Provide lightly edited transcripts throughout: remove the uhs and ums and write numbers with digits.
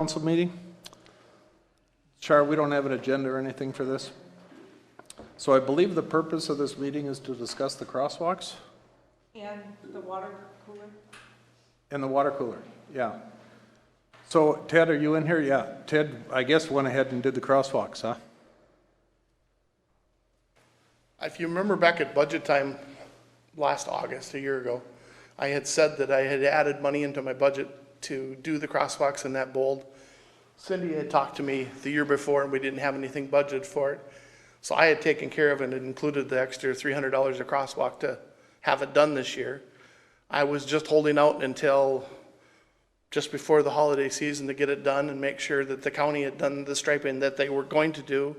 Council meeting. Char, we don't have an agenda or anything for this. So I believe the purpose of this meeting is to discuss the crosswalks. And the water cooler? And the water cooler, yeah. So Ted, are you in here? Yeah, Ted, I guess went ahead and did the crosswalks, huh? If you remember back at budget time last August, a year ago, I had said that I had added money into my budget to do the crosswalks in that bold. Cindy had talked to me the year before and we didn't have anything budgeted for it. So I had taken care of it and included the extra $300 a crosswalk to have it done this year. I was just holding out until just before the holiday season to get it done and make sure that the county had done the striping that they were going to do.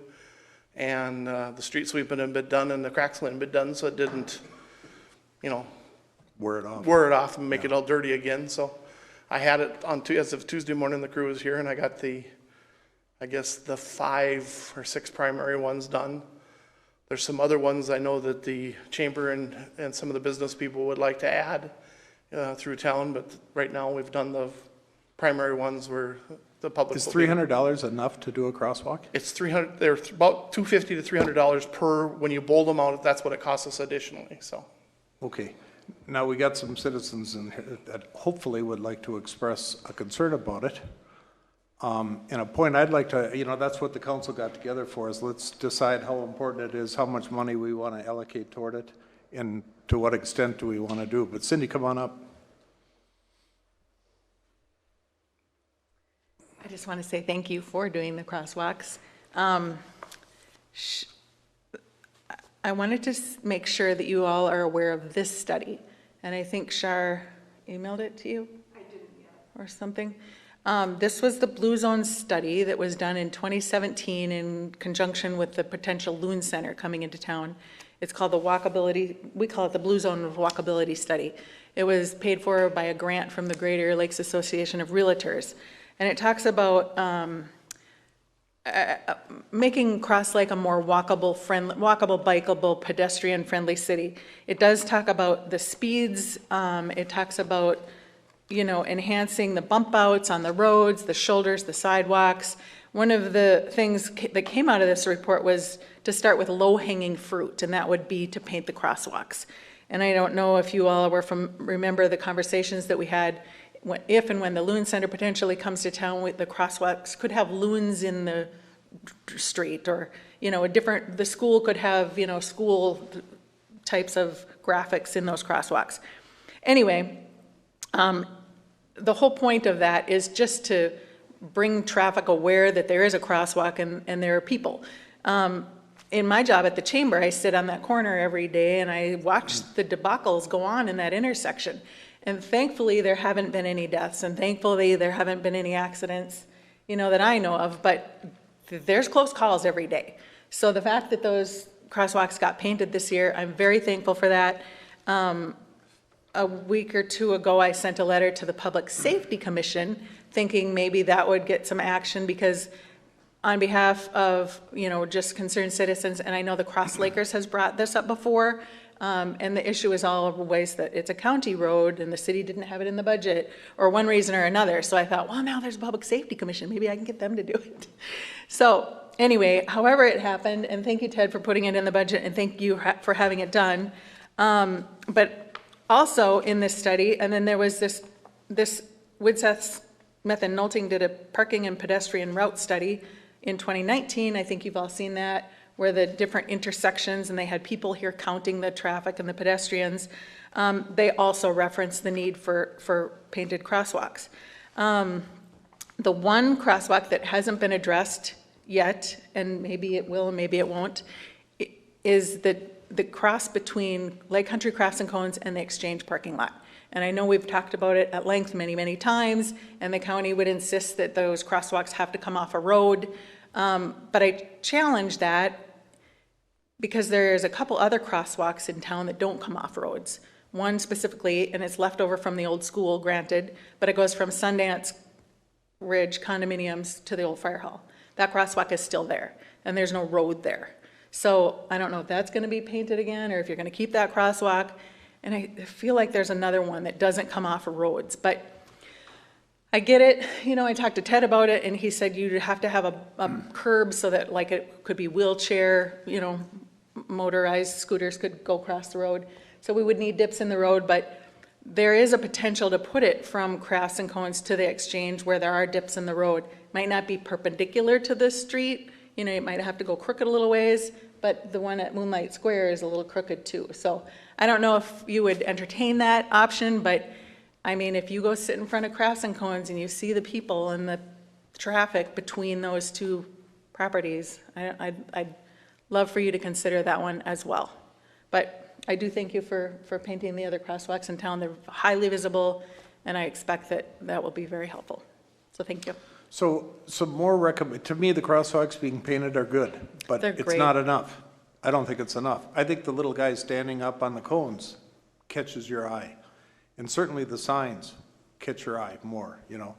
And the street sweeping had been done and the crack sealing had been done, so it didn't, Wear it off and make it all dirty again. So I had it on as of Tuesday morning, the crew was here and I got the 5 or 6 primary ones done. There's some other ones I know that the chamber and some of the business people would like to add through town, but right now we've done the primary ones where the public. Is $300 enough to do a crosswalk? It's $300. They're about $250 to $300 per. When you bowl them out, that's what it costs us additionally. So. Okay. Now we got some citizens in here that hopefully would like to express a concern about it. And a point I'd like to, that's what the council got together for, is let's decide how important it is, how much money we want to allocate toward it, and to what extent do we want to do. But Cindy, come on up. I just want to say thank you for doing the crosswalks. I wanted to make sure that you all are aware of this study. And I think Shar emailed it to you? I didn't yet. Or something. This was the Blue Zone study that was done in 2017 in conjunction with the potential Loon Center coming into town. It's called the Walkability, we call it the Blue Zone Walkability Study. It was paid for by a grant from the Greater Lakes Association of Realtors. And it talks about making Cross Lake a more walkable, bikeable, pedestrian-friendly city. It does talk about the speeds. It talks about, enhancing the bump outs on the roads, the shoulders, the sidewalks. One of the things that came out of this report was to start with low-hanging fruit, and that would be to paint the crosswalks. And I don't know if you all remember the conversations that we had if and when the Loon Center potentially comes to town, with the crosswalks could have loons in the street, or the school could have school types of graphics in those crosswalks. Anyway, the whole point of that is just to bring traffic aware that there is a crosswalk and there are people. In my job at the chamber, I sit on that corner every day and I watch the debacles go on in that intersection. And thankfully, there haven't been any deaths, and thankfully, there haven't been any accidents, that I know of, but there's close calls every day. So the fact that those crosswalks got painted this year, I'm very thankful for that. A week or two ago, I sent a letter to the Public Safety Commission thinking maybe that would get some action, because on behalf of, just concerned citizens, and I know the Cross Lakers has brought this up before, and the issue is all ways that it's a county road and the city didn't have it in the budget, or one reason or another. So I thought, well, now there's a Public Safety Commission. Maybe I can get them to do it. So anyway, however it happened, and thank you, Ted, for putting it in the budget, and thank you for having it done. But also in this study, and then there was this Widseth, Smith and Nolting did a parking and pedestrian route study in 2019. I think you've all seen that, where the different intersections, and they had people here counting the traffic and the pedestrians. They also referenced the need for painted crosswalks. The one crosswalk that hasn't been addressed yet, and maybe it will, maybe it won't, is the cross between Lake Country Crafts and Cones and the Exchange parking lot. And I know we've talked about it at length many, many times, and the county would insist that those crosswalks have to come off a road. But I challenge that, because there's a couple other crosswalks in town that don't come off roads. One specifically, and it's left over from the old school, granted, but it goes from Sundance Ridge condominiums to the old fire hall. That crosswalk is still there, and there's no road there. So I don't know if that's going to be painted again, or if you're going to keep that crosswalk. And I feel like there's another one that doesn't come off of roads. But I get it, you know, I talked to Ted about it, and he said you'd have to have a curb so that like it could be wheelchair, you know, motorized scooters could go across the road. So we would need dips in the road, but there is a potential to put it from Crafts and Cones to the Exchange where there are dips in the road. Might not be perpendicular to the street, you know, you might have to go crooked a little ways, but the one at Moonlight Square is a little crooked too. So I don't know if you would entertain that option, but I mean, if you go sit in front of Crafts and Cones and you see the people and the traffic between those two properties, I'd love for you to consider that one as well. But I do thank you for painting the other crosswalks in town. They're highly visible, and I expect that will be very helpful. So thank you. So some more to me, the crosswalks being painted are good, but They're it's great. not enough. I don't think it's enough. I think the little guy standing up on the cones catches your eye. And certainly the signs catch your eye more, you know.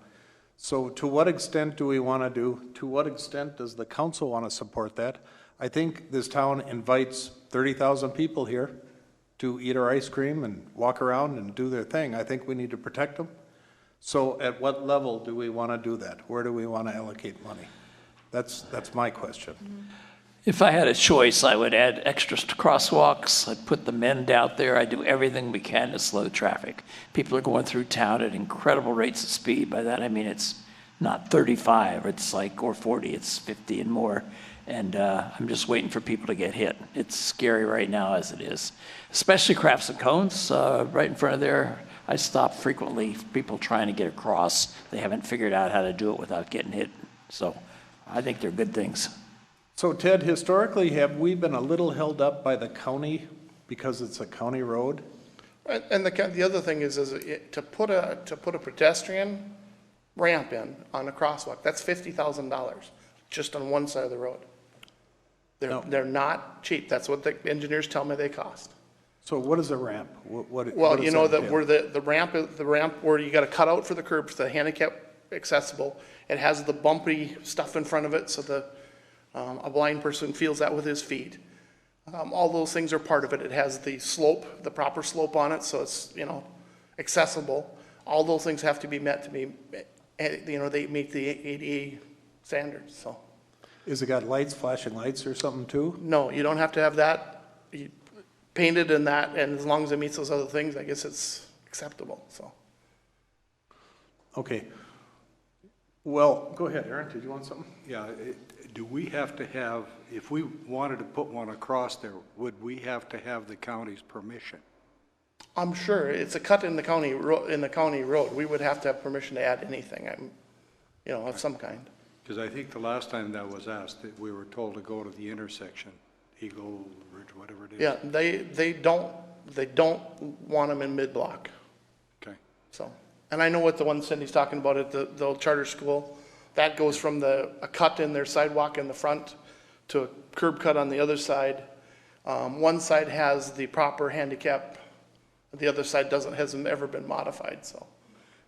So to what extent do we want to do, to what extent does the council want to support that? I think this town invites 30,000 people here to eat our ice cream and walk around and do their thing. I think we need to protect them. So at what level do we want to do that? Where do we want to allocate money? That's my question. If I had a choice, I would add extra crosswalks. I'd put the mend out there. I'd do everything we can to slow traffic. People are going through town at incredible rates of speed. By that, I mean it's not 35, it's like, or 40, it's 50 and more. And I'm just waiting for people to get hit. It's scary right now as it is, especially Crafts and Cones right in front of there. I stop frequently, people trying to get across. They haven't figured out how to do it without getting hit. So I think they're good things. So Ted, historically, have we been a little held up by the county because it's a county road? And the other thing is to put a pedestrian ramp in on a crosswalk, that's $50,000 just on one side of the road. They're not cheap. That's what the engineers tell me they cost. So what is a ramp? What Well, does you know, that that entail? where the ramp where you got to cut out for the curbs, the handicap accessible. It has the bumpy stuff in front of it, so a blind person feels that with his feet. All those things are part of it. It has the slope, the proper slope on it, so it's, you know, accessible. All those things have to be met to be, you know, they meet the ADA standards, so. Is it got lights, flashing lights or something too? No, you don't have to have that painted in that, and as long as it meets those other things, I guess it's acceptable, so. Okay. Well, go ahead, Aaron, did you want something? Yeah, do we have to have, if we wanted to put one across there, would we have to have the county's permission? I'm sure it's a cut in the county road. We would have to have permission to add anything, you know, of some kind. Because I think the last time that was asked, that we were told to go to the intersection, Eagle Ridge, whatever it is. Yeah, they don't want them in mid-block, Okay. so. And I know what the one Cindy's talking about at the old charter school, that goes from a cut in their sidewalk in the front to a curb cut on the other side. One side has the proper handicap, the other side hasn't ever been modified, so.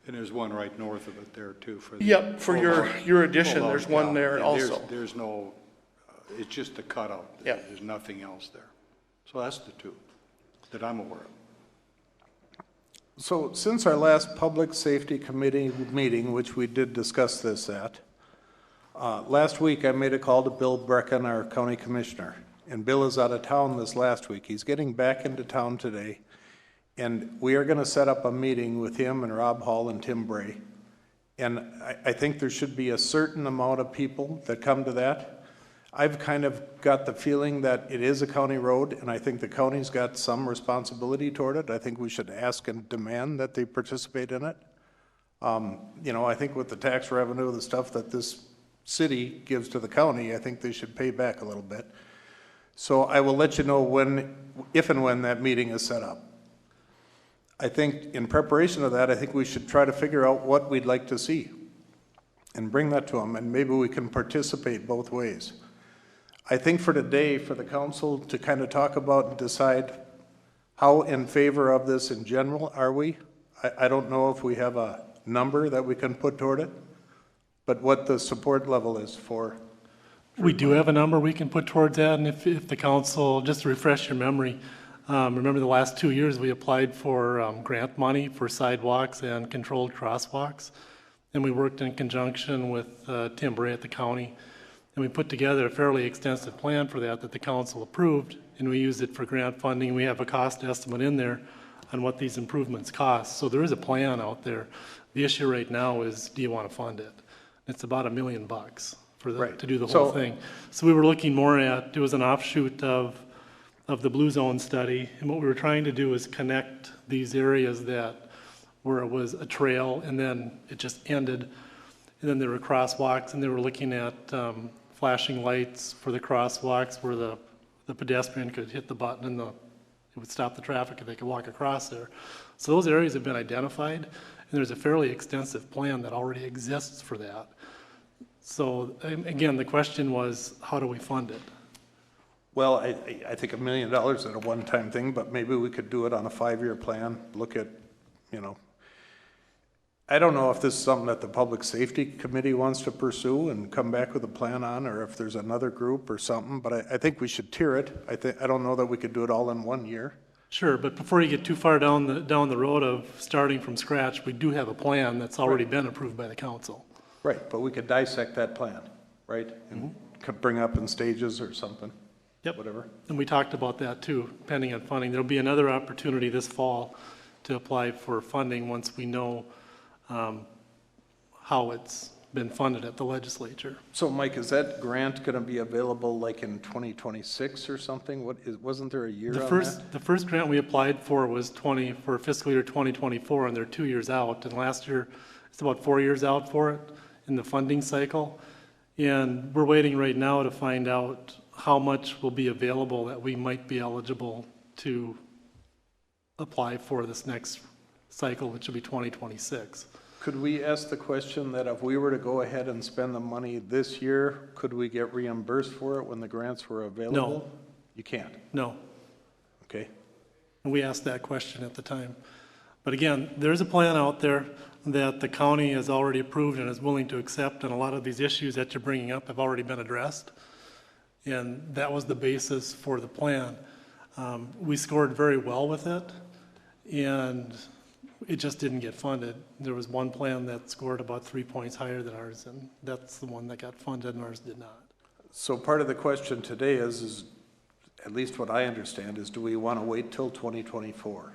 And there's one right north of it there too for the. Yep, for your addition, Pull-out, there's one yeah. there And also. There's no, it's just a cutout. Yeah. There's nothing else there. So that's the two that I'm aware of. So since our last Public Safety Committee meeting, which we did discuss this at, last week I made a call to Bill Brecken, our county commissioner. And Bill is out of town this last week. He's getting back into town today. And we are going to set up a meeting with him and Rob Hall and Tim Bray. And I think there should be a certain amount of people that come to that. I've kind of got the feeling that it is a county road, and I think the county's got some responsibility toward it. I think we should ask and demand that they participate in it. You know, I think with the tax revenue, the stuff that this city gives to the county, I think they should pay back a little bit. So I will let you know if and when that meeting is set up. I think in preparation of that, I think we should try to figure out what we'd like to see and bring that to them, and maybe we can participate both ways. I think for today, for the council to kind of talk about and decide how in favor of this in general are we. I don't know if we have a number that we can put toward it, but what the support level is for. We do have a number we can put towards that, and if the council, just to refresh your memory, remember the last 2 years we applied for grant money for sidewalks and controlled crosswalks. and we worked in conjunction with Tim Bray at the county, and we put together a fairly extensive plan for that the council approved, and we used it for grant funding. We have a cost estimate in there on what these improvements cost. So there is a plan out there. The issue right now is, do you want to fund it? It's about $1 million for Right. to do the whole So- thing. So we were looking more at, it was an offshoot of the Blue Zone study, and what we were trying to do is connect these areas where it was a trail, and then it just ended, and then there were crosswalks, and they were looking at flashing lights for the crosswalks where the pedestrian could hit the button and it would stop the traffic and they could walk across there. So those areas have been identified, and there's a fairly extensive plan that already exists for that. So again, the question was, how do we fund it? Well, I think $1 million is a one-time thing, but maybe we could do it on a 5-year plan, look at, you know, I don't know if this is something that the Public Safety Committee wants to pursue and come back with a plan on, or if there's another group or something, but I think we should tier it. I don't know that we could do it all in 1 year. Sure, but before you get too far down the road of starting from scratch, we do have a plan that's already been approved by the council. Right, but we could dissect that plan, right? And could bring up in stages or something. Yep. Whatever. And we talked about that too, depending on funding. There'll be another opportunity this fall to apply for funding once we know how it's been funded at the legislature. So Mike, is that grant gonna be available like in 2026 or something? Wasn't there a year on that? The first grant we applied for was for fiscal year 2024, and they're 2 years out. And last year, it's about 4 years out for it in the funding cycle. And we're waiting right now to find out how much will be available that we might be eligible to apply for this next cycle, which will be 2026. Could we ask the question that if we were to go ahead and spend the money this year, could we get reimbursed for it when the grants were available? You can't, No, okay? and we asked that question at the time. But again, there's a plan out there that the county has already approved and is willing to accept, and a lot of these issues that you're bringing up have already been addressed. And that was the basis for the plan. We scored very well with it, and it just didn't get funded. There was one plan that scored about 3 points higher than ours, and that's the one that got funded, and ours did not. So part of the question today is, at least what I understand, is do we want to wait till 2024?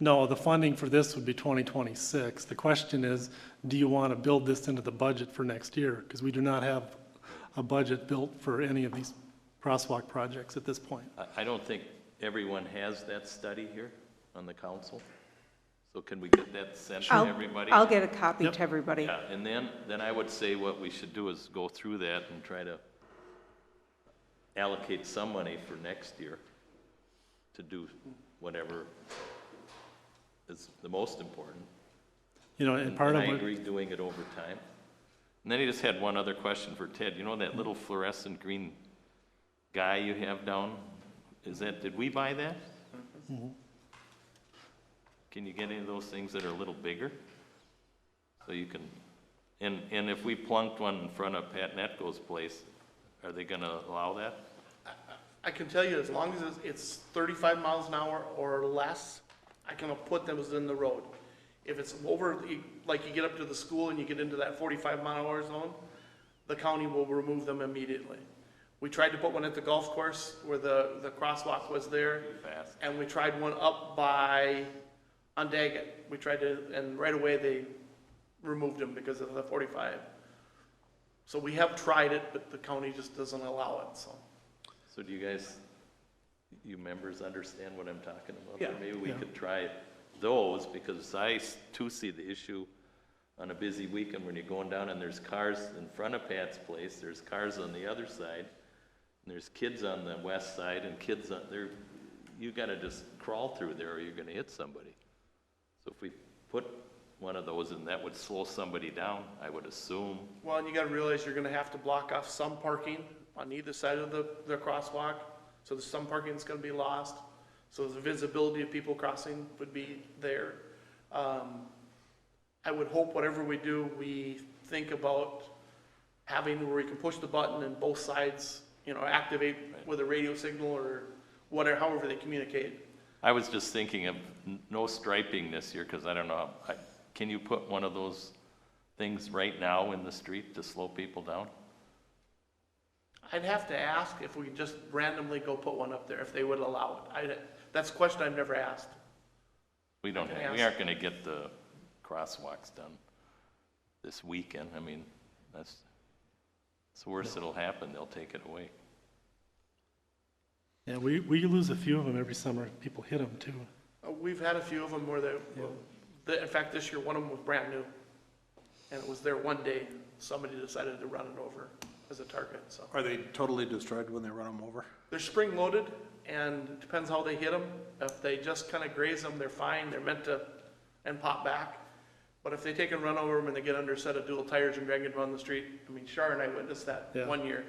No, the funding for this would be 2026. The question is, do you want to build this into the budget for next year? Because we do not have a budget built for any of these crosswalk projects at this point. I don't think everyone has that study here on the council. So can we get that sent to everybody? I'll get a copy Yep. to everybody. Yeah, and then I would say what we should do is go through that and try to allocate some money for next year to do whatever is the most important. You know, and part of I it, agree doing it over time. And then he just had one other question for Ted. You know that little fluorescent green guy you have down? Did we buy that? Can you get any of those things that are a little bigger? So you can, and if we plunked one in front of Pat Netco's place, are they gonna allow that? I can tell you, as long as it's 35 miles an hour or less, I can put them in the road. If it's over, like you get up to the school and you get into that 45-mile-an-hour zone, the county will remove them immediately. We tried to put one at the golf course where the crosswalk was there. Fast. And we tried one up on Daggett. We tried to, and right away they removed them because of the 45. So we have tried it, but the county just doesn't allow it, so. So do you guys, you members understand what I'm talking about? Yeah. Or maybe we could try those, because I too see the issue on a busy weekend when you're going down and there's cars in front of Pat's place, there's cars on the other side, and there's kids on the west side and kids on there. You gotta just crawl through there or you're gonna hit somebody. So if we put one of those in, that would slow somebody down, I would assume. Well, and you gotta realize you're gonna have to block off some parking on either side of the crosswalk. So there's some parking that's gonna be lost. So the visibility of people crossing would be there. I would hope whatever we do, we think about having where we can push the button and both sides, activate with a radio signal or whatever, however they communicate. I was just thinking of no striping this year, because I don't know, can you put one of those things right now in the street to slow people down? I'd have to ask if we just randomly go put one up there, if they would allow it. That's a question I've never asked. We don't, Can I we ask- aren't gonna get the crosswalks done this weekend. I mean, that's the worst that'll happen. They'll take it away. Yeah, we lose a few of them every summer. People hit them too. We've had a few of them where in fact, this year, one of them was brand new. And it was there one day, somebody decided to run it over as a target, so. Are they totally destroyed when they run them over? They're spring loaded, and it depends how they hit them. If they just kind of graze them, they're fine, they're meant to, and pop back. But if they take and run over them and they get under a set of dual tires and drag it around the street, I mean, Shar and I witnessed that Yeah. one year.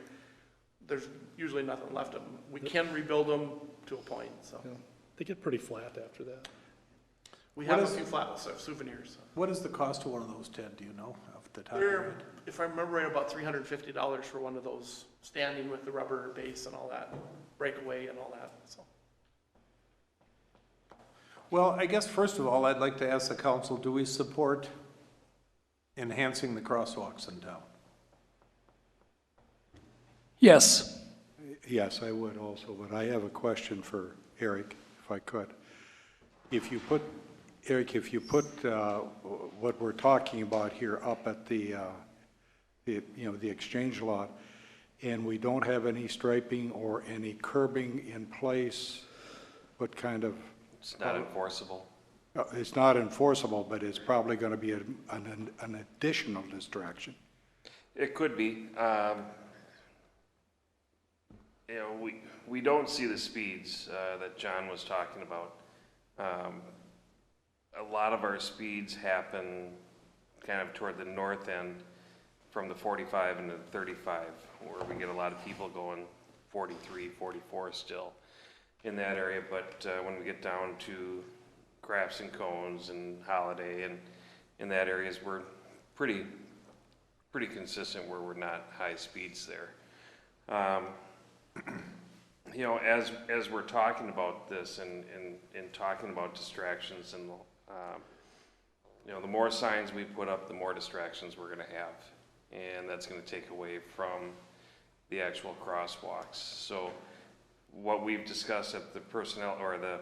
There's usually nothing left of them. We can rebuild them to a point, so. Yeah. They get pretty flat after that. We What have a is- few flat souvenirs. What is the cost of one of those, Ted, do you know, off the top of your They're, head? if I remember right, about $350 for one of those, standing with the rubber base and all that, breakaway and all that, so. Well, I guess first of all, I'd like to ask the council, do we support enhancing the crosswalks in town? Yes. Yes, I would also, but I have a question for Eric, if I could. If you put, Eric, what we're talking about here up at the exchange lot, and we don't have any striping or any curbing in place, what kind of? It's not enforceable. It's not enforceable, but it's probably going to be an additional distraction. It could be. You know, we don't see the speeds that John was talking about. A lot of our speeds happen kind of toward the north end from the 45 into the 35, where we get a lot of people going 43, 44 still in that area. But when we get down to Crafts and Cones and Holiday and in that areas, we're pretty consistent where we're not high speeds there. You know, as we're talking about this and talking about distractions and, you know, the more signs we put up, the more distractions we're gonna have. And that's gonna take away from the actual crosswalks. So what we've discussed at the personnel or the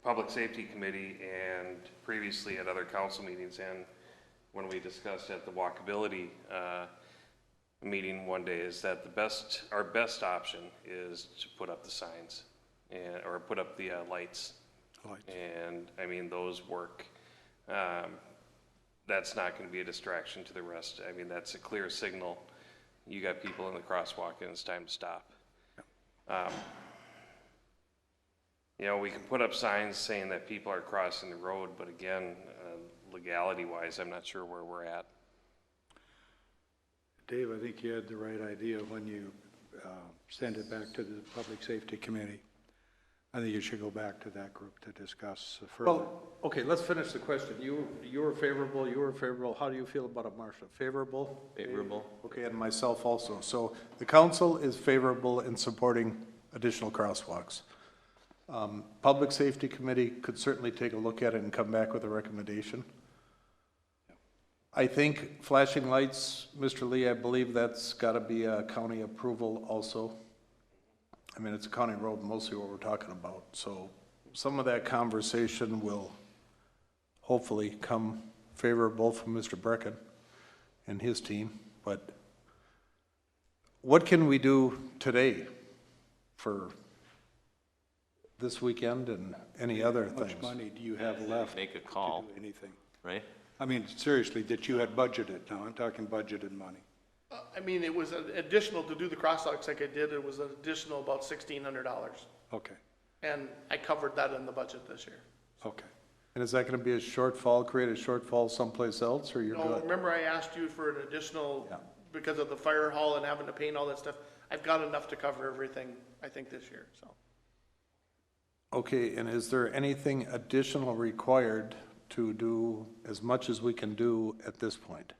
Public Safety Committee and previously at other council meetings and when we discussed at the walkability meeting one day is that our best option is to put up the signs or put up the lights. And I mean, those work. That's not going to be a distraction to the rest. I mean, that's a clear signal. You got people in the crosswalk and it's time to stop. You know, we can put up signs saying that people are crossing the road, but again, legality wise, I'm not sure where we're at. Dave, I think you had the right idea when you send it back to the Public Safety Committee. I think you should go back to that group to discuss further. Well, okay, let's finish the question. You were favorable. How do you feel about it, Marcia? Favorable? Favorable. Okay, and myself also. So the council is favorable in supporting additional crosswalks. Public Safety Committee could certainly take a look at it and come back with a recommendation. I think flashing lights, Mr. Lee, I believe that's got to be a county approval also. I mean, it's a county road, mostly what we're talking about. So some of that conversation will hopefully come favorable from Mr. Brecken and his team. But what can we do today for this weekend and any other How much things? money do you have left Make a to call, do anything? right? I mean, seriously, that you had budgeted. Now, I'm talking budgeted money. I mean, it was an additional to do the crosswalks like I did, it was an additional about $1,600. Okay, And I covered that in the budget this year. okay. And is that going to be a shortfall, create a shortfall someplace else, or you're No, good? remember I asked you for an additional, Yeah. because of the fire hall and having to paint all that stuff. I've got enough to cover everything, I think, this year, so. Okay, and is there anything additional required to do as much as we can do at this point?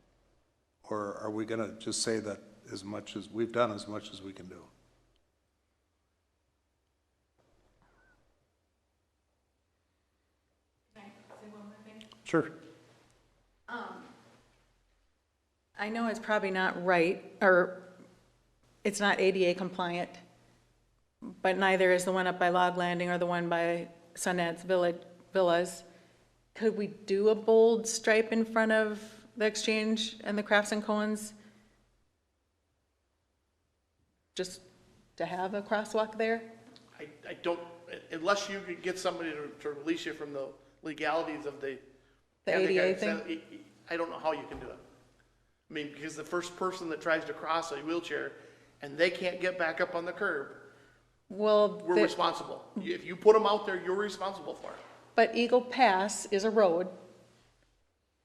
Or are we going to just say that as much as, we've done as much as we can do? Can I say one more thing? Sure. I know it's probably not right, or it's not ADA compliant, but neither is the one up by Log Landing or the one by Sundance Villas. Could we do a bold stripe in front of the Exchange and the Crafts and Cones? Just to have a crosswalk there? I don't, unless you could get somebody to release you from the legalities of the. The ADA thing? I don't know how you can do it. I mean, because the first person that tries to cross a wheelchair and they can't get back up on the curb, Well, we're responsible. If you put them out there, you're responsible for it. but Eagle Pass is a road,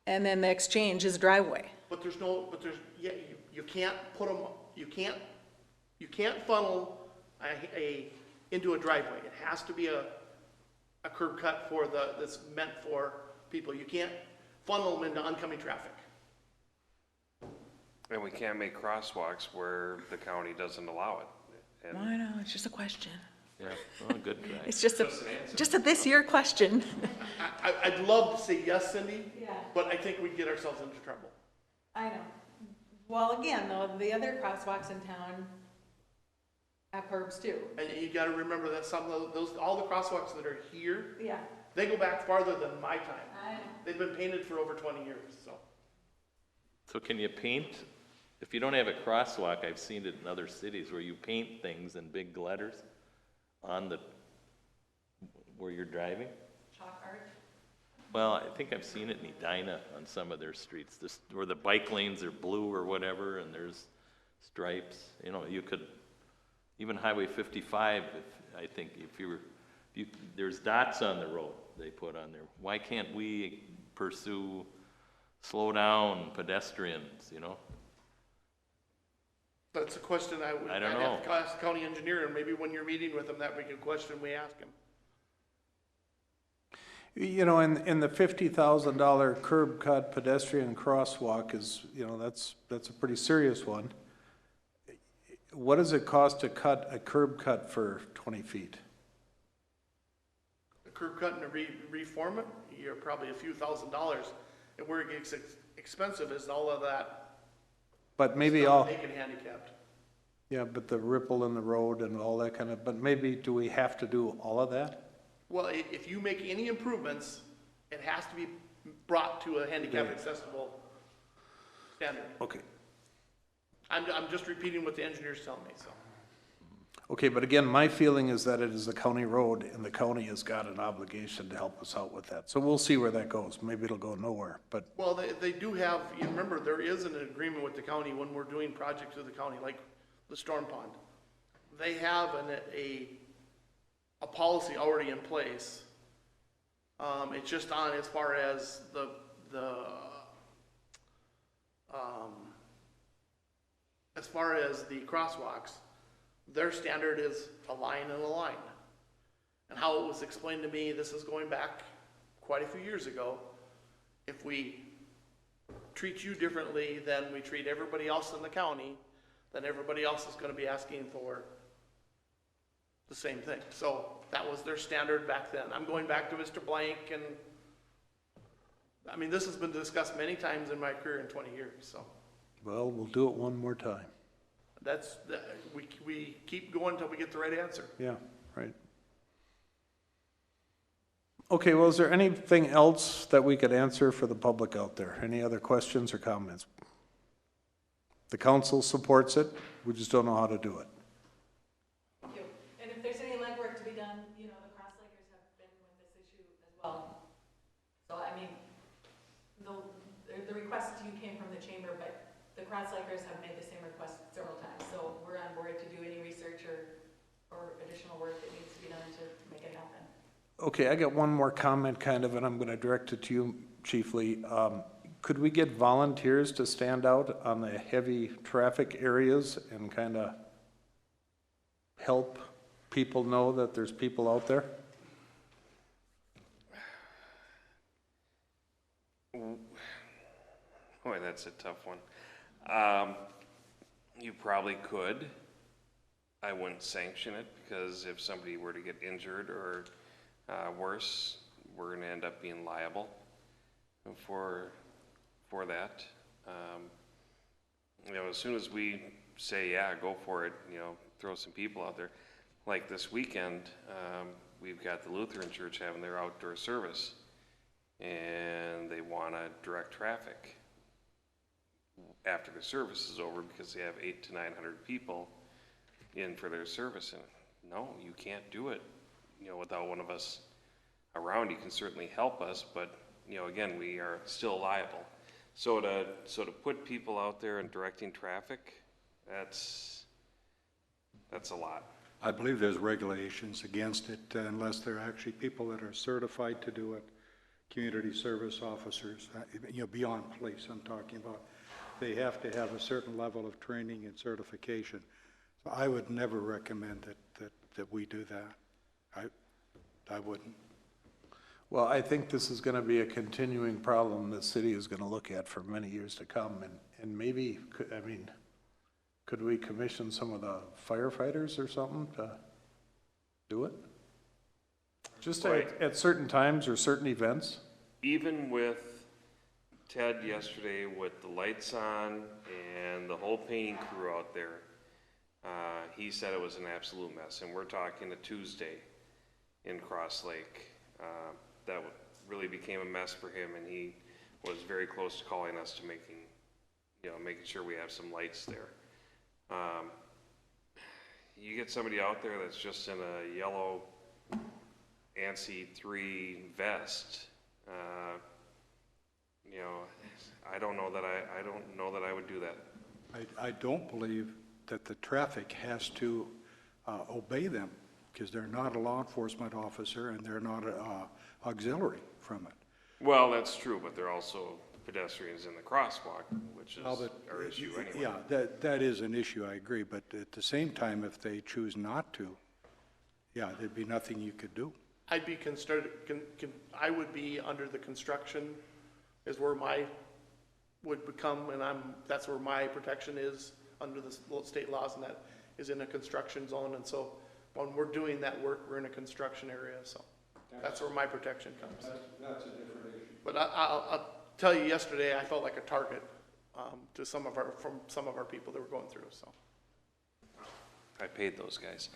and then the Exchange is a driveway. But yeah, you can't put them, you can't funnel into a driveway. It has to be a curb cut that's meant for people. You can't funnel them into oncoming traffic. And we can't make crosswalks where the county doesn't allow it. And I know, it's just a question. Yeah, well, good try. It's just a this year question. I'd love to say yes, Cindy. Yeah. But I think we'd get ourselves into trouble. I know. Well, again, though, the other crosswalks in town have curbs too. And you gotta remember that some of those, all the crosswalks that are here, Yeah. they go back farther than my time. I know. They've been painted for over 20 years, so. So can you paint, if you don't have a crosswalk, I've seen it in other cities where you paint things in big letters on the, where you're driving? Chalk art. Well, I think I've seen it in Edina on some of their streets, this, where the bike lanes are blue or whatever, and there's stripes. You know, you could, even Highway 55, I think if you were, there's dots on the road they put on there. Why can't we pursue slow down pedestrians, you know? That's a question I don't I'd know. have to ask the county engineer, and maybe when you're meeting with them, that would be a question we ask him. You know, in the $50,000 curb cut pedestrian crosswalk is, you know, that's a pretty serious one. What does it cost to cut a curb cut for 20 feet? A curb cut and to reform it, you're probably a few $1,000s. And where it gets expensive is all of that But maybe stuff all, making handicapped. yeah, but the ripple in the road and all that kind of, but maybe do we have to do all of that? Well, if you make any improvements, it has to be brought to a handicap accessible standard. Okay. I'm just repeating what the engineers tell me, so. Okay, but again, my feeling is that it is a county road and the county has got an obligation to help us out with that. So we'll see where that goes. Maybe it'll go nowhere, but Well, they do have, you remember, there is an agreement with the county when we're doing projects with the county, like the storm pond. They have a policy already in place. It's just on as far as as far as the crosswalks, their standard is a line and a line. And how it was explained to me, this is going back quite a few years ago, if we treat you differently than we treat everybody else in the county, then everybody else is gonna be asking for the same thing. So that was their standard back then. I'm going back to Mr. Blank, and I mean, this has been discussed many times in my career in 20 years, so. well, we'll do it one more time. We keep going until we get the right answer. Yeah, right. Okay, well, is there anything else that we could answer for the public out there? Any other questions or comments? The council supports it, we just don't know how to do it. Thank you. And if there's any legwork to be done, you know, the Crosslakers have been with this issue as well. So, I mean, the request to you came from the chamber, but the Crosslakers have made the same request several times. So we're on board to do any research or additional work that needs to be done to make it happen. Okay, I got one more comment kind of, and I'm gonna direct it to you chiefly. Could we get volunteers to stand out on the heavy traffic areas and kind of help people know that there's people out there? Boy, that's a tough one. You probably could. I wouldn't sanction it, because if somebody were to get injured or worse, we're gonna end up being liable for that. know, as soon as we say, yeah, go for it, you know, throw some people out there. Like this weekend, we've got the Lutheran Church having their outdoor service, and they want to direct traffic after the service is over because they have 800 to 900 people in for their service. And no, you can't do it, you know, without one of us around. You can certainly help us, but, you know, again, we are still liable. So to put people out there and directing traffic, that's a lot. I believe there's regulations against it unless they're actually people that are certified to do it, community service officers, you know, beyond police I'm talking about. They have to have a certain level of training and certification. So I would never recommend that we do that. I wouldn't. Well, I think this is gonna be a continuing problem the city is gonna look at for many years to come, and maybe, could we commission some of the firefighters or something to do it? Just at certain times or certain events? Even with Ted yesterday with the lights on and the whole painting crew out there, he said it was an absolute mess. And we're talking a Tuesday in Cross Lake. That really became a mess for him, and he was very close to calling us to making sure we have some lights there. You get somebody out there that's just in a yellow ANSI 3 vest, you know, I don't know that I would do that. I don't believe that the traffic has to obey them because they're not a law enforcement officer and they're not auxiliary from it. Well, that's true, but they're also pedestrians in the crosswalk, which is our issue anyway. Yeah, that is an issue, I agree, but at the same time, if they choose not to, yeah, there'd be nothing you could do. I'd be I would be under the construction is where my would become, and that's where my protection is under the state laws, and that is in a construction zone. And so when we're doing that work, we're in a construction area, so that's where my protection comes. That's a different issue. But I'll tell you, yesterday I felt like a target from some of our people that were going through. So I paid those guys.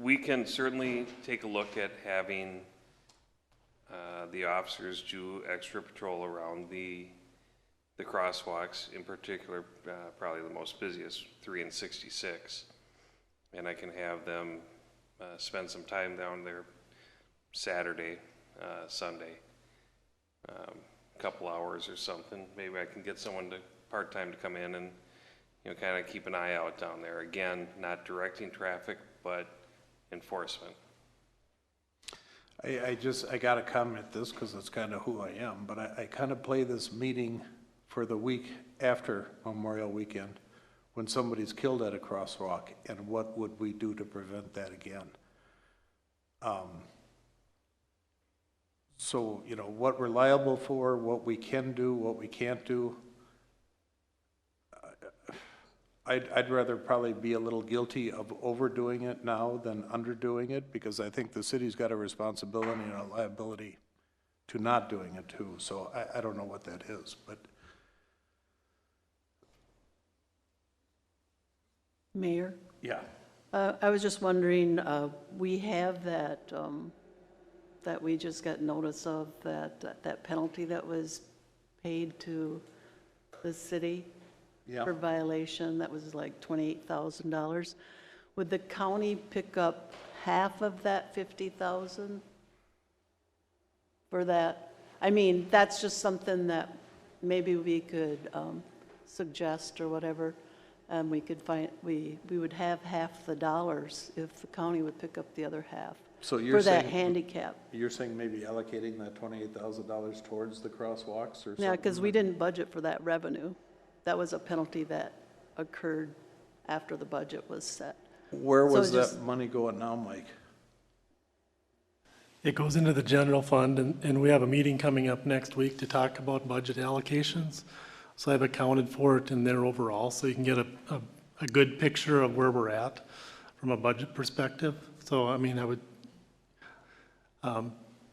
We can certainly take a look at having the officers do extra patrol around the crosswalks, in particular, probably the most busiest, 3 and 66. And I can have them spend some time down there Saturday, Sunday, a couple hours or something. Maybe I can get someone part-time to come in and, you know, kind of keep an eye out down there. Again, not directing traffic, but enforcement. I gotta comment this because it's kind of who I am, but I kind of play this meeting for the week after Memorial Weekend when somebody's killed at a crosswalk, and what would we do to prevent that again? So, you know, what we're liable for, what we can do, what we can't do. I'd rather probably be a little guilty of overdoing it now than underdoing it, because I think the city's got a responsibility and a liability to not doing it too. So I don't know what that is, but. Mayor, Yeah. I was just wondering, we have that, that we just got notice of, that penalty that was paid to the city Yeah. for violation, that was like $28,000. Would the county pick up half of that 50,000 for that? I mean, that's just something that maybe we could suggest or whatever. We could we would have half the dollars if the county would pick up the other half. So you're for that saying- handicap. You're saying maybe allocating that $28,000 towards the crosswalks or something? Yeah, because we didn't budget for that revenue. That was a penalty that occurred after the budget was set. Where So was just- that money going now, Mike? It goes into the general fund, and we have a meeting coming up next week to talk about budget allocations. So I've accounted for it in there overall, so you can get a good picture of where we're at from a budget perspective. So, I mean, I would,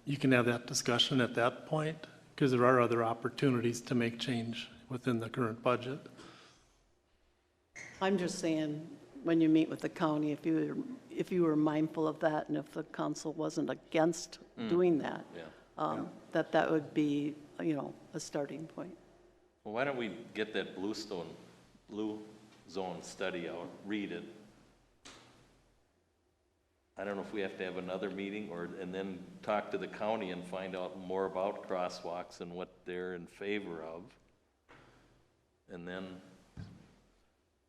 you can have that discussion at that point, because there are other opportunities to make change within the current budget. I'm just saying, when you meet with the county, if you were mindful of that, and if the council wasn't against doing that, Yeah. that would be, a starting point. Well, why don't we get that blue zone study out, read it? I don't know if we have to have another meeting and then talk to the county and find out more about crosswalks and what they're in favor of. And then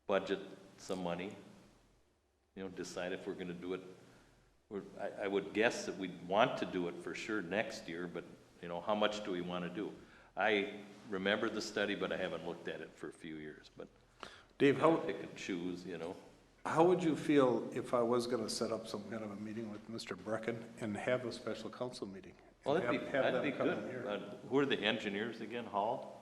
budget some money, decide if we're gonna do it. I would guess that we'd want to do it for sure next year, but, how much do we wanna do? I remember the study, but I haven't looked at it for a few years, but Dave, how, pick and choose, how would you feel if I was gonna set up some kind of a meeting with Mr. Brecken and have a special council meeting? Well, And have that'd be them come good. in here? Who are the engineers again? Hall?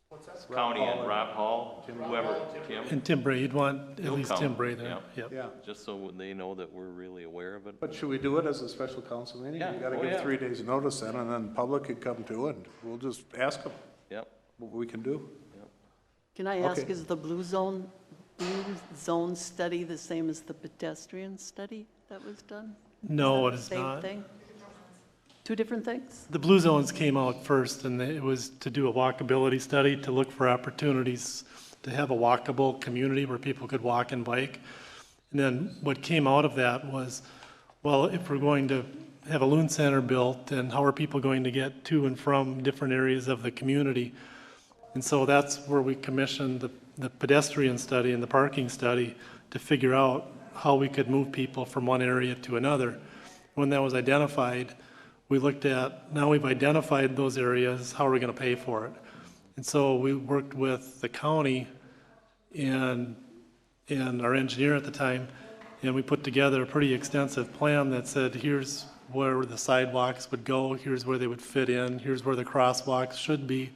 What's that? County Hall and and Rob Hall, whoever, Tim? And Tim Bray, you'd want at He'll least come, Tim Bray there. yeah. Yep. Yeah, Just so they know that we're really aware of it. but should we do it as a special council meeting? Yeah. You gotta Oh, give yeah. 3 days notice then, and then the public could come too, and we'll just ask them Yep, what we can do. Can I ask, Okay. is the blue zone study the same as the pedestrian study that was done? No, it the is same not. thing? Two different things? The blue zones came out first, and it was to do a walkability study, to look for opportunities to have a walkable community where people could walk and bike. And then what came out of that was, well, if we're going to have a Loon Center built, then how are people going to get to and from different areas of the community? And so that's where we commissioned the pedestrian study and the parking study to figure out how we could move people from one area to another. When that was identified, we looked at, now we've identified those areas, how are we going to pay for it? And so we worked with the county and our engineer at the time, and we put together a pretty extensive plan that said, here's where the sidewalks would go, here's where they would fit in, here's where the crosswalks should be,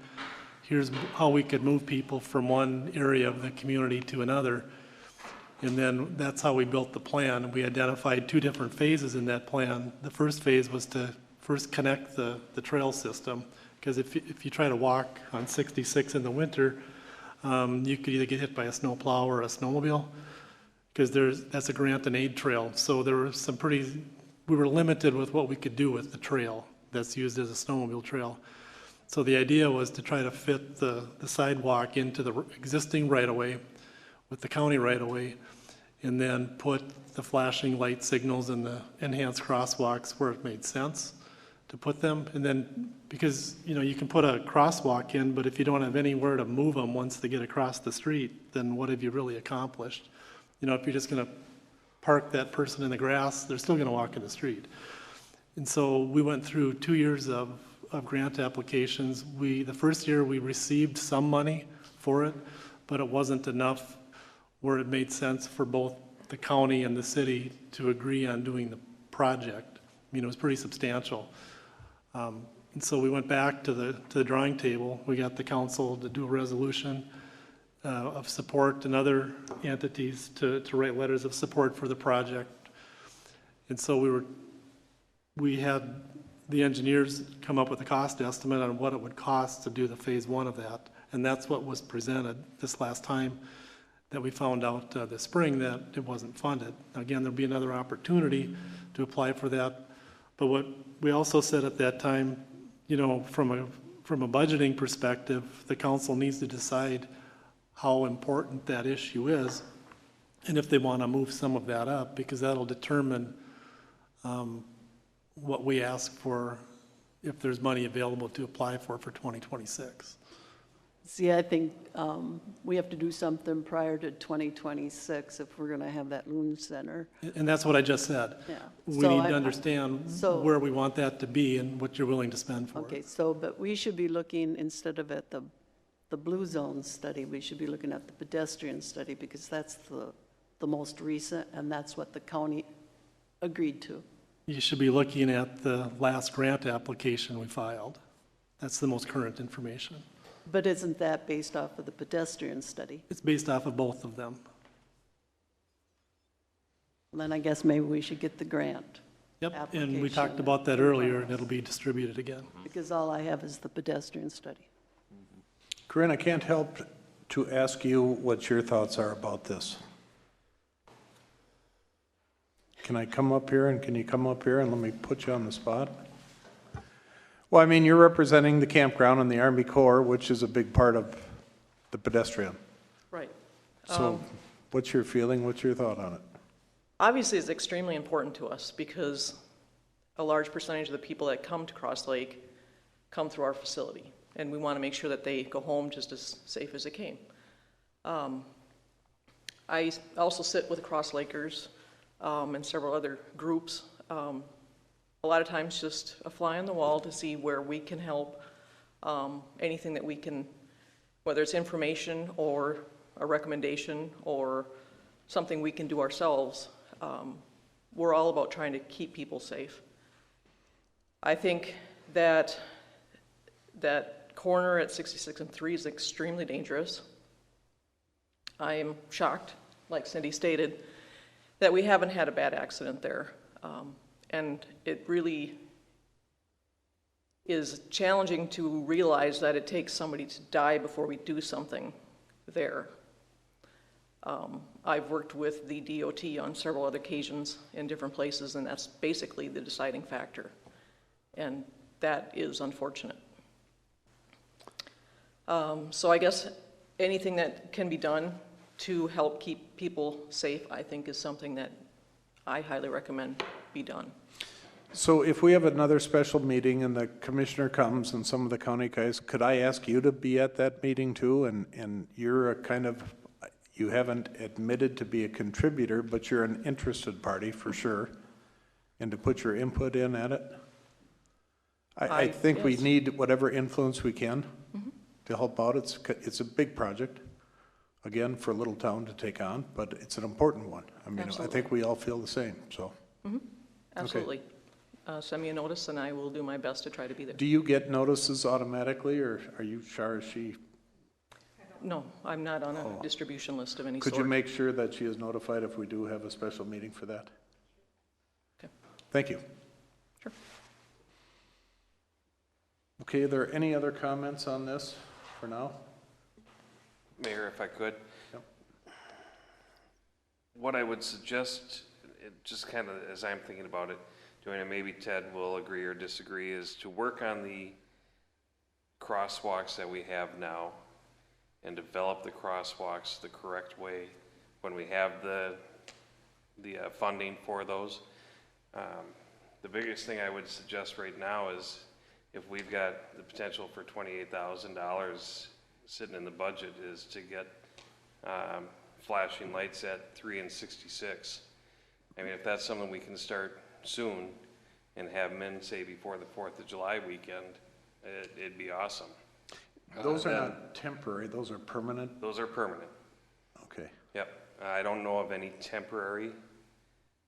here's how we could move people from one area of the community to another. And then that's how we built the plan. We identified 2 different phases in that plan. The first phase was to first connect the trail system, because if you try to walk on 66 in the winter, you could either get hit by a snowplow or a snowmobile, because that's a grant and aid trail. So there were we were limited with what we could do with the trail that's used as a snowmobile trail. So the idea was to try to fit the sidewalk into the existing right-of-way with the county right-of-way, and then put the flashing light signals and the enhanced crosswalks where it made sense to put them. And then, because, you can put a crosswalk in, but if you don't have anywhere to move them once they get across the street, then what have you really accomplished? If you're just gonna park that person in the grass, they're still gonna walk in the street. And so we went through 2 years of grant applications. The first year we received some money for it, but it wasn't enough where it made sense for both the county and the city to agree on doing the project. It was pretty substantial. And so we went back to the drawing table. We got the council to do a resolution of support and other entities to write letters of support for the project. And so we had the engineers come up with a cost estimate on what it would cost to do the phase 1 of that. And that's what was presented this last time, that we found out this spring that it wasn't funded. Again, there'll be another opportunity to apply for that. But what we also said at that time, from a budgeting perspective, the council needs to decide how important that issue is, and if they want to move some of that up, because that'll determine what we ask for, if there's money available to apply for 2026. See, I think we have to do something prior to 2026 if we're going to have that Loon Center. And that's what I just said. Yeah. We So need I- to understand so- where we want that to be and what you're willing to spend for it. Okay, but we should be looking, instead of at the blue zone study, we should be looking at the pedestrian study, because that's the most recent, and that's what the county agreed to. You should be looking at the last grant application we filed. That's the most current information. But isn't that based off of the pedestrian study? It's based off of both of them. Then I guess maybe we should get the grant. Yep, and we application talked about that earlier, and it'll be distributed again. because all I have is the pedestrian study. Corinne, I can't help to ask you what your thoughts are about this. Can I come up here, and can you come up here and let me put you on the spot? Well, I mean, you're representing the campground and the Army Corps, which is a big part of the pedestrian. Right. So what's your feeling, what's your thought on it? Obviously, it's extremely important to us because a large percentage of the people that come to Cross Lake come through our facility, and we want to make sure that they go home just as safe as they came. I also sit with Cross Lakers and several other groups. A lot of times just a fly on the wall to see where we can help, anything that we can, whether it's information or a recommendation or something we can do ourselves. We're all about trying to keep people safe. I think that that corner at 66 and 3 is extremely dangerous. I am shocked, like Cindy stated, that we haven't had a bad accident there. And it really is challenging to realize that it takes somebody to die before we do something there. I've worked with the DOT on several other occasions in different places, and that's basically the deciding factor. And that is unfortunate. So I guess anything that can be done to help keep people safe, I think, is something that I highly recommend be done. So if we have another special meeting and the commissioner comes and some of the county guys, could I ask you to be at that meeting too? And you're a kind of, you haven't admitted to be a contributor, but you're an interested party for sure. And to put your input in at it? I think we yes. need whatever influence we can to help out. It's a big project, again, for a little town to take on, but it's an important one. I mean, Absolutely. I think we all feel the same, so. Absolutely. Send me a notice and I will do my best to try to be there. Do you get notices automatically, or are you, Shar, is she? No, I'm not on a distribution list of any Could sort. you make sure that she is notified if we do have a special meeting for that? Okay. Thank you. Sure. Okay, are there any other comments on this for now? Mayor, if I could. Yep. What I would suggest, just kind of as I'm thinking about it, Joanna, maybe Ted will agree or disagree, is to work on the crosswalks that we have now and develop the crosswalks the correct way when we have the funding for those. The biggest thing I would suggest right now is if we've got the potential for $28,000 sitting in the budget is to get flashing lights at 3 and 66. I mean, if that's something we can start soon and have men say before the 4th of July weekend, it'd be awesome. Those are not temporary, those are permanent? Those are permanent. Okay. Yep. I don't know of any temporary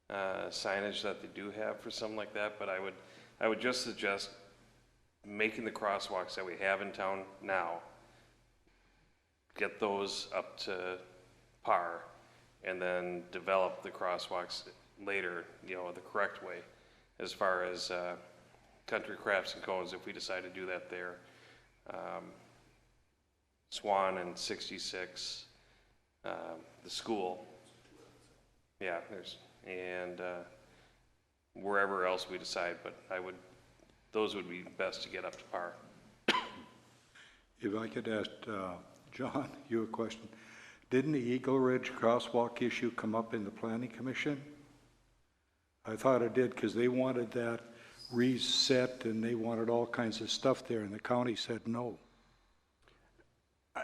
signage that they do have for something like that, but I would just suggest making the crosswalks that we have in town now, get those up to par, and then develop the crosswalks later, you know, the correct way, as far as Country Crafts and Cones, if we decide to do that there. Swan and 66, the school. Yeah, and wherever else we decide, but those would be best to get up to par. If I could ask John, you a question. Didn't the Eagle Ridge crosswalk issue come up in the Planning Commission? I thought it did because they wanted that reset and they wanted all kinds of stuff there, and the county said no.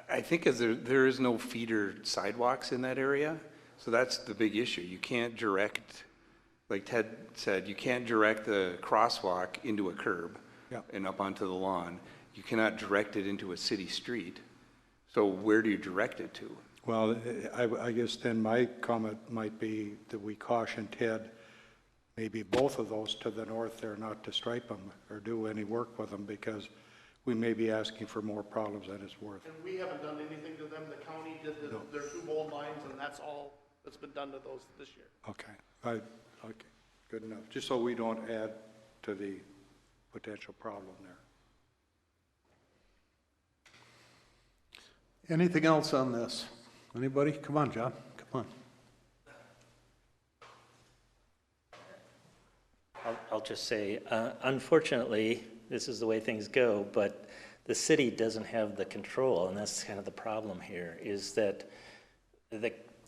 I think as there is no feeder sidewalks in that area, so that's the big issue. You can't direct, like Ted said, you can't direct the crosswalk into a curb and up onto the lawn. You cannot direct it into a city street. So where do you direct it to? Well, I guess then my comment might be that we caution Ted, maybe both of those to the north there, not to stripe them or do any work with them, because we may be asking for more problems than it's worth. And we haven't done anything to them. The county did their 2 bold lines, and that's all that's been done to those this year. Okay. Okay. Good enough, just so we don't add to the potential problem there. Anything else on this? Anybody? Come on, John, come on. I'll just say, unfortunately, this is the way things go, but the city doesn't have the control, and that's kind of the problem here, is that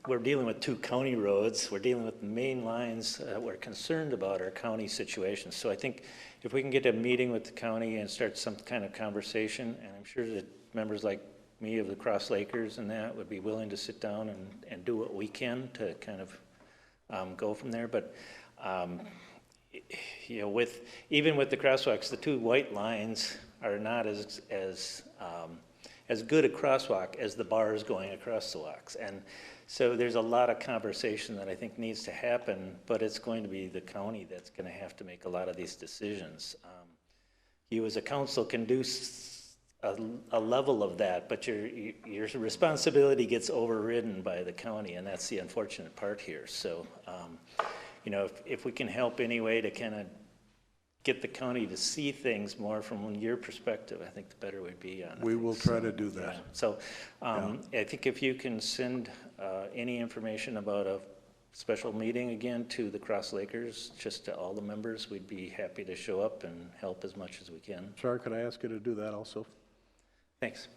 we're dealing with 2 county roads, we're dealing with the main lines, we're concerned about our county situation. So I think if we can get a meeting with the county and start some kind of conversation, and I'm sure that members like me of the Cross Lakers and that would be willing to sit down and do what we can to kind of go from there. But you know, even with the crosswalks, the 2 white lines are not as good a crosswalk as the bars going across the walks. And so there's a lot of conversation that I think needs to happen, but it's going to be the county that's going to have to make a lot of these decisions. You as a council can do a level of that, but your responsibility gets overridden by the county, and that's the unfortunate part here. So, you know, if we can help any way to kind of get the county to see things more from your perspective, I think the better we'd be on it. We will try to do that. Yeah. So I think if you can send any information about a special meeting again to the Cross Lakers, just to all the members, we'd be happy to show up and help as much as we can. Char, could I ask you to do that also? Thanks.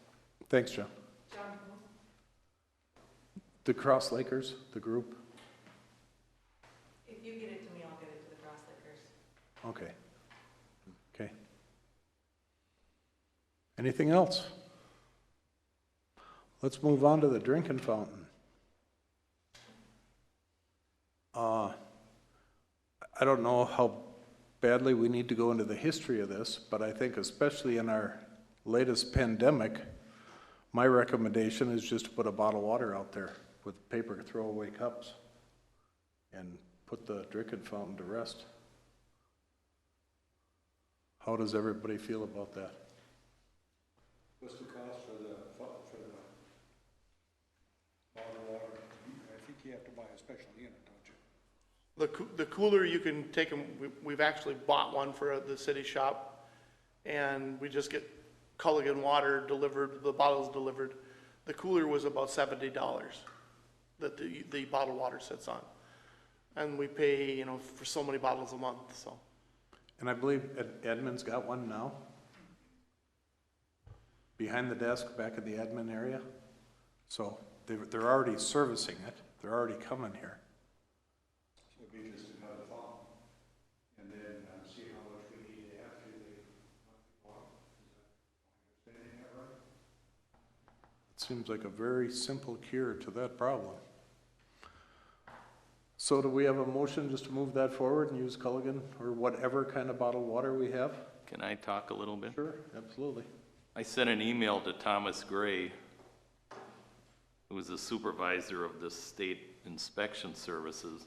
Thanks, John. The Cross Lakers, the group? If you get it to me, I'll get it to the Cross Lakers. Okay. Okay. Anything else? Let's move on to the drinking fountain. I don't know how badly we need to go into the history of this, but I think especially in our latest pandemic, my recommendation is just to put a bottle of water out there with paper throwaway cups and put the drinking fountain to rest. How does everybody feel about that? What's the cost for the bottle of water? I think you have to buy a special unit, don't you? The cooler, you can take them, we've actually bought one for the city shop, and we just get Culligan water delivered, the bottles delivered. The cooler was about $70 that the bottled water sits on. And we pay, you know, for so many bottles a month, so. And I believe Edmund's got one now, behind the desk, back in the admin area. So they're already servicing it. They're already coming here. So it'd be just another fountain, and then see how much we need after they water. Is that understanding that right? It seems like a very simple cure to that problem. So do we have a motion just to move that forward and use Culligan or whatever kind of bottled water we have? Can I talk a little bit? Sure, absolutely. I sent an email to Thomas Gray, who is the supervisor of the state inspection services,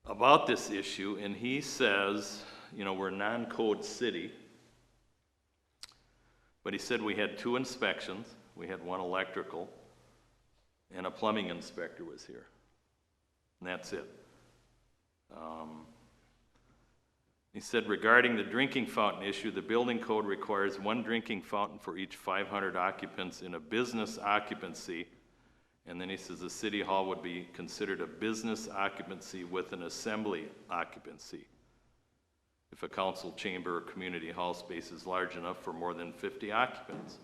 about this issue, and he says, you know, we're a non-code city, but he said we had 2 inspections, we had 1 electrical, and a plumbing inspector was here, and that's it. He said, regarding the drinking fountain issue, the building code requires 1 drinking fountain for each 500 occupants in a business occupancy. And then he says the city hall would be considered a business occupancy with an assembly occupancy if a council chamber or community hall space is large enough for more than 50 occupants.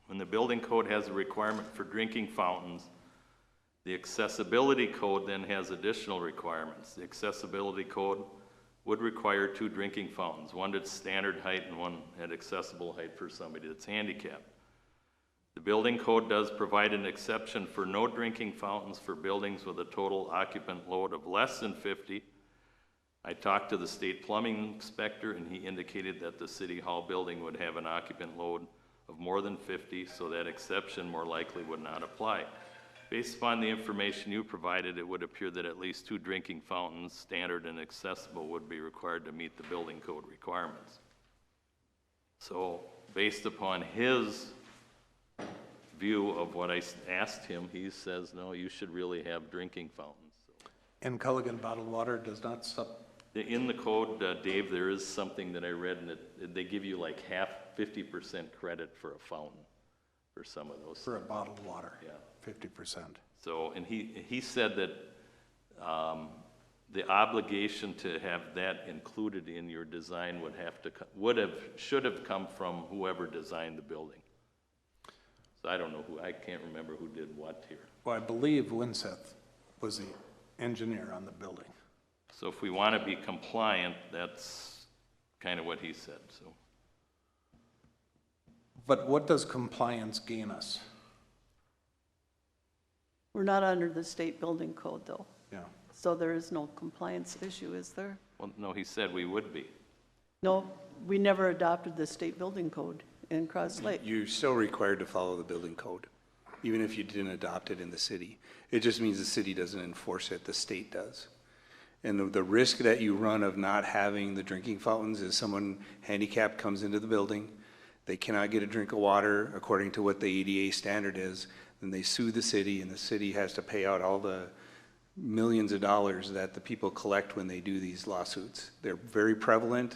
When the building code has a requirement for drinking fountains, the accessibility code then has additional requirements. The accessibility code would require 2 drinking fountains, 1 at standard height and 1 at accessible height for somebody that's handicapped. The building code does provide an exception for no drinking fountains for buildings with a total occupant load of less than 50. I talked to the state plumbing inspector, and he indicated that the city hall building would have an occupant load of more than 50, so that exception more likely would not apply. Based upon the information you provided, it would appear that at least 2 drinking fountains, standard and accessible, would be required to meet the building code requirements. So based upon his view of what I asked him, he says, no, you should really have drinking fountains. So in Culligan, bottled water does not In the code, Dave, there is something that I read, and they give you like 50% credit for a fountain for some of those. for a bottled water. Yeah. 50%. So, and he said that the obligation to have that included in your design should have come from whoever designed the building. So I don't know I can't remember who did what here. Well, I believe Winseth was the engineer on the building. So if we want to be compliant, that's kind of what he said, so. But what does compliance gain us? We're not under the state building code, though, Yeah. so there is no compliance issue, is there? Well, no, he said we would be. No, we never adopted the state building code in Cross Lake. You're still required to follow the building code, even if you didn't adopt it in the city. It just means the city doesn't enforce it, the state does. And the risk that you run of not having the drinking fountains is someone handicapped comes into the building, they cannot get a drink of water according to what the ADA standard is, then they sue the city, and the city has to pay out all the millions of dollars that the people collect when they do these lawsuits. They're very prevalent,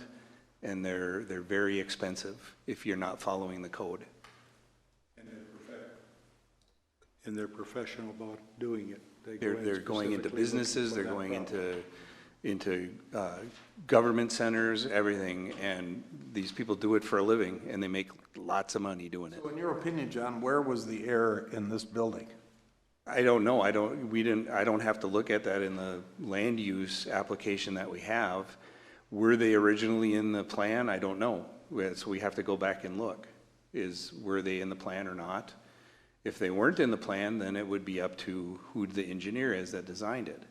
and they're very expensive if you're not following the code. And they're professional about doing it. They go in They're going into specifically businesses, looking they're for that going problem. into government centers, everything, and these people do it for a living, and they make lots of money doing it. So in your opinion, John, where was the error in this building? I don't know, I don't have to look at that in the land use application that we have. Were they originally in the plan? I don't know, so we have to go back and look. Were they in the plan or not? If they weren't in the plan, then it would be up to who the engineer is that designed it.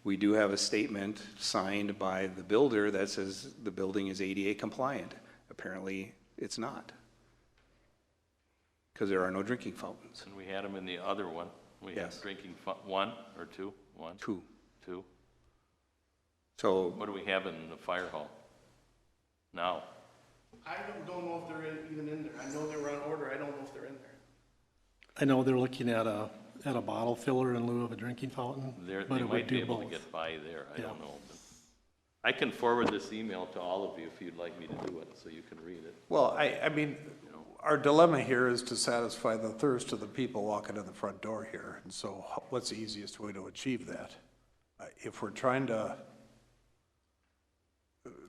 We do have a statement signed by the builder that says the building is ADA compliant. Apparently, it's not, because there are no drinking fountains. And we had them in the other one. We had Yes. drinking, one or two? One? Two. Two. So What do we have in the fire hall now? I don't know if they're even in there. I know they were on order. I don't know if they're in there. I know they're looking at a bottle filler in lieu of a drinking fountain, They but it would might be do able to both. get by there, I Yeah. don't know. But I can forward this email to all of you if you'd like me to do it, so you can read it. Well, I mean, our dilemma here is to satisfy the thirst of the people walking in the front door here. And so what's the easiest way to achieve that? If we're trying to,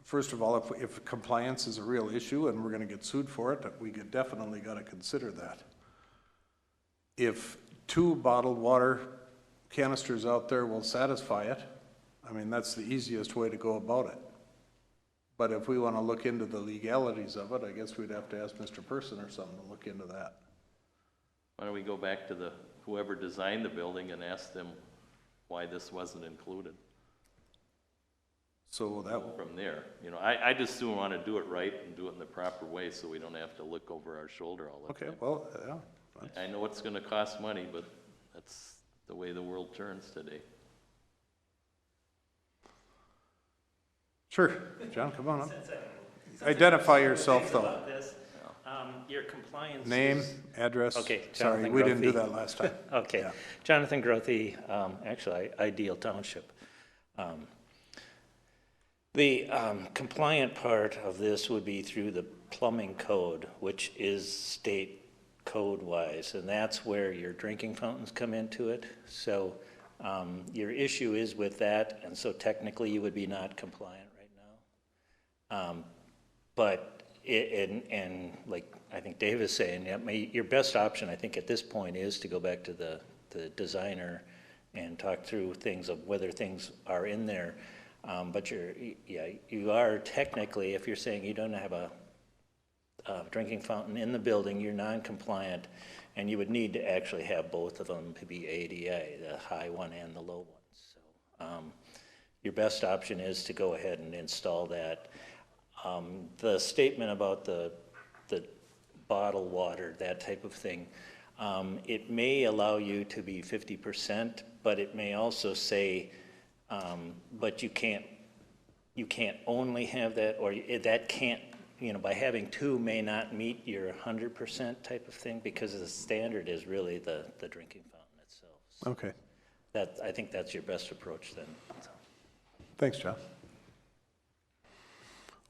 first of all, if compliance is a real issue and we're gonna get sued for it, we could definitely gotta consider that. If 2 bottled water canisters out there will satisfy it, I mean, that's the easiest way to go about it. But if we want to look into the legalities of it, I guess we'd have to ask Mr. Person or something to look into that. Why don't we go back to whoever designed the building and ask them why this wasn't included? So that, From there, I just soon want to do it right and do it in the proper way so we don't have to look over our shoulder all the okay, time. well, yeah. I know it's going to cost money, but that's the way the world turns today. Sure, John, come on up. Identify yourself, though. About this, your compliance. Name, is- address. Okay, Sorry, Jonathan we didn't do Grothe. that last time. Okay, Yeah. Jonathan Grothe, actually, Ideal Township. The compliant part of this would be through the plumbing code, which is state code-wise, and that's where your drinking fountains come into it. So your issue is with that, and so technically you would be not compliant right now. But and like I think Dave is saying, your best option, I think, at this point is to go back to the designer and talk through things of whether things are in there. But you are technically, if you're saying you don't have a drinking fountain in the building, you're non-compliant, and you would need to actually have both of them to be ADA, the high one and the low one. So your best option is to go ahead and install that. The statement about the bottled water, that type of thing, it may allow you to be 50%, but it may also say, but you can't only have that, or that can't, by having 2 may not meet your 100% type of thing, because the standard is really the drinking fountain itself. Okay. I think that's your best approach then. So. Thanks, John.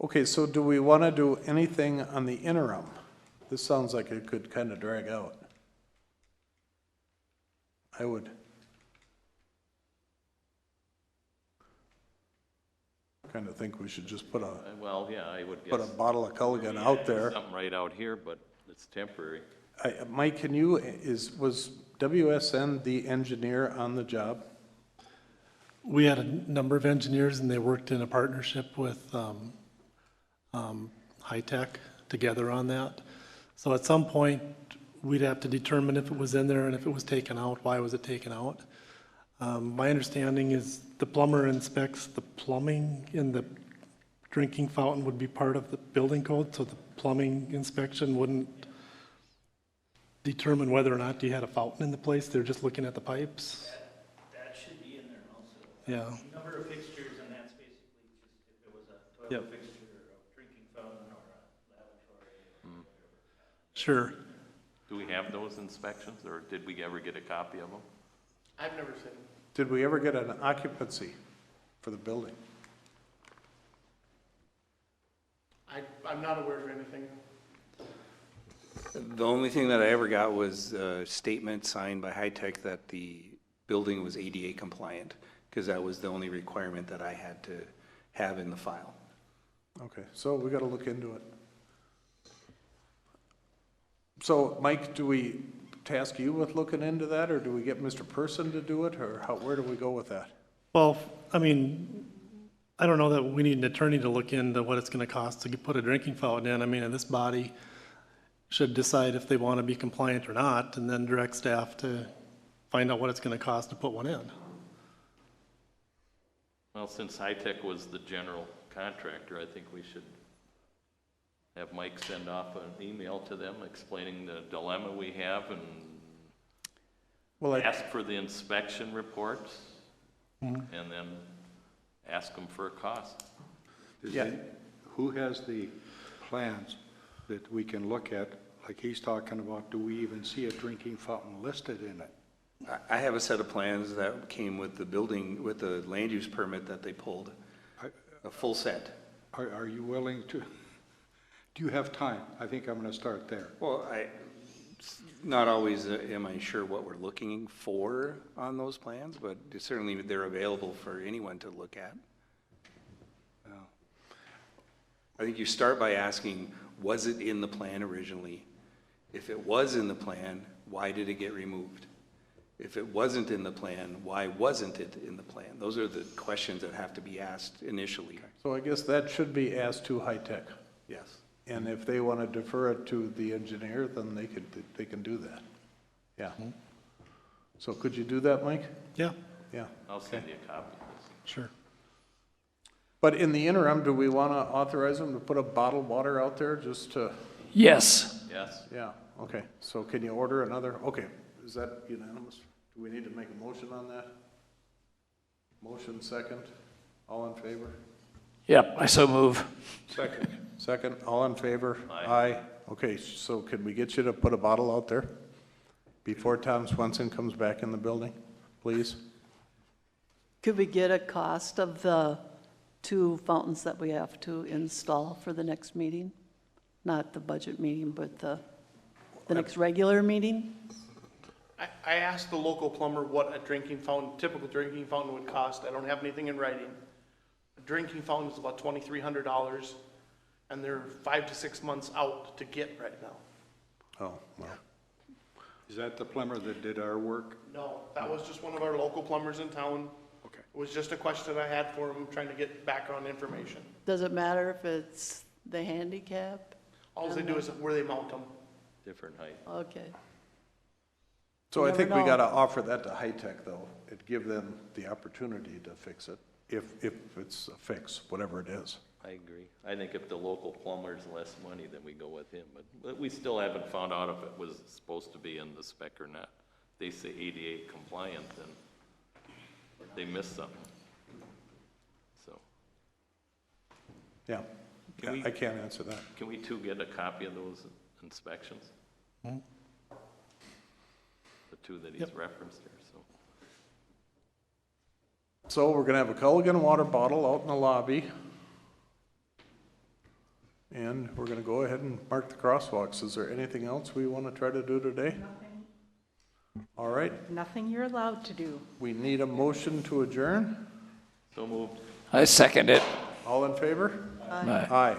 Okay, so do we want to do anything on the interim? This sounds like it could kind of drag out. I would kind of think we should just put Well, yeah, I would guess. a bottle of Culligan out there. Something right out here, but it's temporary. Mike, can you, was WSN the engineer on the job? We had a number of engineers, and they worked in a partnership with High Tech together on that. So at some point, we'd have to determine if it was in there, and if it was taken out, why was it taken out? My understanding is the plumber inspects the plumbing in the drinking fountain would be part of the building code, so the plumbing inspection wouldn't determine whether or not you had a fountain in the place. They're just looking at the pipes. That should be in there also. Yeah. Number of fixtures, and that's basically just if it was a Yep. toilet fixture or a drinking fountain or a lavatory. Sure. Do we have those inspections, or did we ever get a copy of them? I've never seen them. Did we ever get an occupancy for the building? I'm not aware of anything. The only thing that I ever got was a statement signed by High Tech that the building was ADA compliant, because that was the only requirement that I had to have in the file. Okay, so we got to look into it. So, Mike, do we task you with looking into that, or do we get Mr. Person to do it, or where do we go with that? Well, I mean, I don't know that we need an attorney to look into what it's gonna cost to put a drinking fountain in. I mean, this body should decide if they want to be compliant or not, and then direct staff to find out what it's gonna cost to put one in. Well, since High Tech was the general contractor, I think we should have Mike send off an email to them explaining the dilemma we have and ask for the inspection reports and then ask them for a cost. Who has the plans that we can look at, like he's talking about, do we even see a drinking fountain listed in it? I have a set of plans that came with the building, with the land use permit that they pulled, a full set. Are you willing to, do you have time? I think I'm gonna start there. Well, not always am I sure what we're looking for on those plans, but certainly they're available for anyone to look at. I think you start by asking, was it in the plan originally? If it was in the plan, why did it get removed? If it wasn't in the plan, why wasn't it in the plan? Those are the questions that have to be asked initially. So I guess that should be asked to High Tech. Yes. And if they want to defer it to the engineer, then they can do that. Yeah. So could you do that, Mike? Yeah, Yeah. I'll send you a copy of this. sure. But in the interim, do we want to authorize them to put a bottled water out there just to, Yes. Yes? yeah, okay. So can you order another, okay, is that unanimous? Do we need to make a motion on that? Motion second, all in favor? Yep, I so move. Second, all in favor? Aye. Okay, so can we get you to put a bottle out there before Tom Swenson comes back in the building, please? Could we get a cost of the 2 fountains that we have to install for the next meeting? Not the budget meeting, but the next regular meeting? I asked the local plumber what a typical drinking fountain would cost. I don't have anything in writing. A drinking fountain is about $2,300, and they're 5 to 6 months out to get right now. Oh, well, Is that the plumber that did our work? No, that was just one of our local plumbers in town. Okay. It was just a question I had for him, trying to get background information. Does it matter if it's the handicap? All they do is where they mount them. Different height. Okay. so I You think never we know. gotta offer that to High Tech though. It give them the opportunity to fix it, if it's a fix, whatever it is. I agree. I think if the local plumber's less money, then we go with him, but we still haven't found out if it was supposed to be in the spec or not. They say 88 compliant, then they missed something. So, Yeah, Can we- I can't answer that. can we too get a copy of those inspections? The 2 that he's referenced here, so. So we're gonna have a Culligan water bottle out in the lobby. And we're gonna go ahead and mark the crosswalks. Is there anything else we wanna try to do today? All right, Nothing you're allowed to do. we need a motion to adjourn. So moved. I second it. All in favor? Aye. Aye.